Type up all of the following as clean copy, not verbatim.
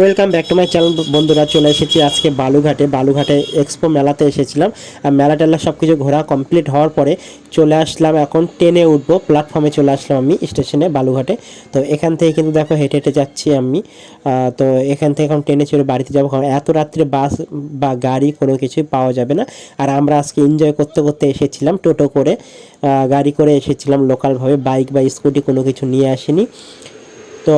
Welcome back to my channel বন্ধুরা। চলে এসেছি আজকে বালুঘাটে এক্সপো মেলাতে এসেছিলাম। আর মেলা টেলা সব কিছু ঘোরা কমপ্লিট হওয়ার পরে চলে আসলাম, এখন ট্রেনে উঠবো, প্ল্যাটফর্মে চলে আসলাম আমি স্টেশনে বালুঘাটে। তো এখান থেকে কিন্তু দেখো হেঁটে হেঁটে যাচ্ছি আমি। তো এখান থেকে এখন ট্রেনে চড়ে বাড়িতে যাবো, কারণ এত রাত্রে বাস বা গাড়ি কোনো কিছুই পাওয়া যাবে না। আর আমরা আজকে এনজয় করতে করতে এসেছিলাম টোটো করে, গাড়ি করে এসেছিলাম লোকালভাবে, বাইক বা স্কুটি কোনো কিছু নিয়ে আসিনি। তো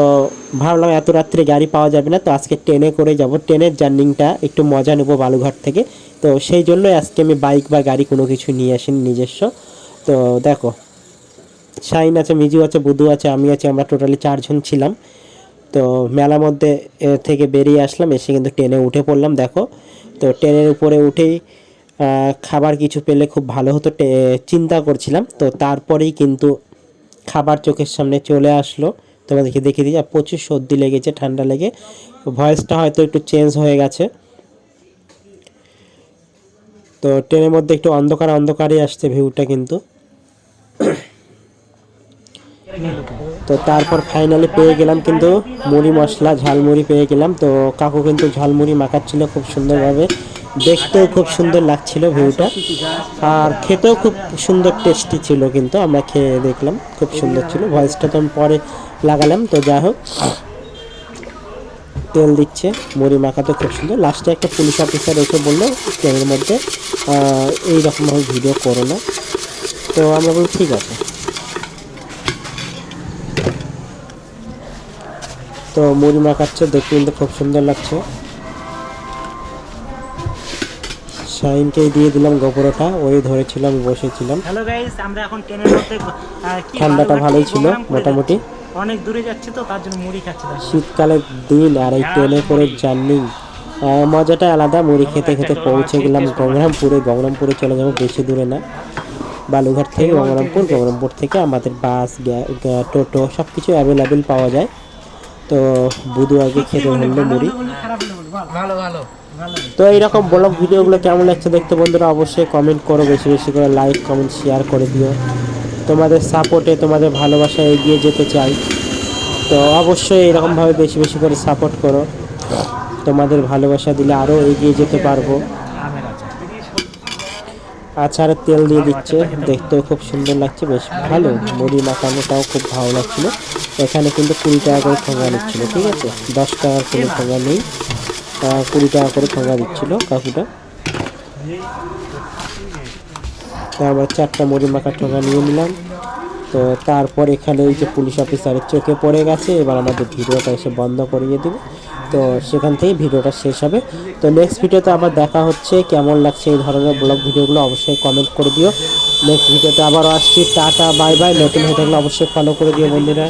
ভাবলাম এত রাত্রে গাড়ি পাওয়া যাবে না, তো আজকে ট্রেনে করে যাব, ট্রেনের জার্নিংটা একটু মজা নেব বালুঘাট থেকে। তো সেই জন্যই আজকে আমি বাইক বা গাড়ি কোনো কিছু নিয়ে আসিনি নিজস্ব। তো দেখো, শাইন আছে, মিজু আছে, বুধু আছে, আমি আছি, আমরা টোটালি 4 জন ছিলাম। তো মেলার মধ্যে থেকে বেরিয়ে আসলাম, এসে কিন্তু ট্রেনে উঠে পড়লাম দেখো। তো ট্রেনের উপরে উঠেই খাবার কিছু পেলে খুব ভালো হতো চিন্তা করছিলাম। তো তারপরেই কিন্তু খাবার চোখের সামনে চলে আসলো। তোমাদেরকে দেখিয়ে দিই, আর প্রচুর সর্দি লেগেছে, ঠান্ডা লেগে ভয়েসটা হয়তো একটু চেঞ্জ হয়ে গেছে। তো ট্রেনের মধ্যে একটু অন্ধকারই আসছে ভিউটা কিন্তু। তো তারপর ফাইনালি পেয়ে গেলাম কিন্তু মুড়ি মশলা, ঝালমুড়ি পেয়ে গেলাম। তো কাকু কিন্তু ঝালমুড়ি মাখাচ্ছিল খুব সুন্দরভাবে, দেখতেও খুব সুন্দর লাগছিল ভিউটা, আর খেতেও খুব সুন্দর টেস্টি ছিল। কিন্তু আমরা খেয়ে দেখলাম খুব সুন্দর ছিল। ভয়েসটা তো আমি পরে লাগালাম। তো যাই হোক, তেল দিচ্ছে, মুড়ি মাখাতে খুব সুন্দর। লাস্টে একটা পুলিশ অফিসার এসে বললো ট্রেনের মধ্যে এইরকমভাবে ভিডিও করো না। তো আমরা বলি ঠিক আছে। তো মুড়ি মাখাচ্ছে, দেখতে কিন্তু খুব সুন্দর লাগছে। শাইনকে দিয়ে দিলাম গোবরটা, ওই ধরেছিল, আমি বসেছিলাম। হ্যালো গাইস, আমরা এখন ট্রেনের মধ্যে ঠান্ডাটা ভালোই ছিল মোটামুটি। অনেক দূরে যাচ্ছি, তো তার জন্য মুড়ি খাচ্ছি। শীতকালের দিন আর এই ট্রেনে করে জার্নি মজাটা আলাদা। মুড়ি খেতে খেতে পৌঁছে গেলাম গঙ্গরামপুরে চলে যাবো, বেশি দূরে না। বালুঘাট থেকে গঙ্গরামপুর থেকে আমাদের বাস, টোটো সব কিছু অ্যাভেলেবেল পাওয়া যায়। তো বুধু আগে খেতে ধরলো মুড়ি। তো এইরকম ব্লগ ভিডিওগুলো কেমন লাগছে দেখতে বন্ধুরা, অবশ্যই কমেন্ট করো, বেশি বেশি করে লাইক কমেন্ট শেয়ার করে দিও। তোমাদের সাপোর্টে, তোমাদের ভালোবাসায় এগিয়ে যেতে চাই। তো অবশ্যই এরকমভাবে বেশি বেশি করে সাপোর্ট করো, তোমাদের ভালোবাসা দিলে আরও এগিয়ে যেতে পারবো। আচারের তেল দিয়ে দিচ্ছে, দেখতেও খুব সুন্দর লাগছে, বেশ ভালো। মুড়ি মাখানোটাও খুব ভালো লাগছিলো। এখানে কিন্তু 20 টাকা করে ঠোঙা নিচ্ছিল, ঠিক আছে, 10 টাকার কোনো ঠোঙা নেই, 20 টাকা করে ঠোঙা দিচ্ছিল কাকুটা। তো আমরা 4টা মুড়ি মাখা ঠোঙা নিয়ে নিলাম। তো তারপর এখানে এই যে পুলিশ অফিসারের চোখে পড়ে গেছে, এবার আমাদের ভিডিওটা এসে বন্ধ করিয়ে দেবে। তো সেখান থেকেই ভিডিওটা শেষ হবে। তো নেক্সট ভিডিওতে আবার দেখা হচ্ছে। কেমন লাগছে এই ধরনের ব্লগ ভিডিওগুলো অবশ্যই কমেন্ট করে দিও। নেক্সট ভিডিওতে আবারও আসছি। Tata bye bye. নতুন হয়ে থাকলে অবশ্যই ফলো করে দিও বন্ধুরা।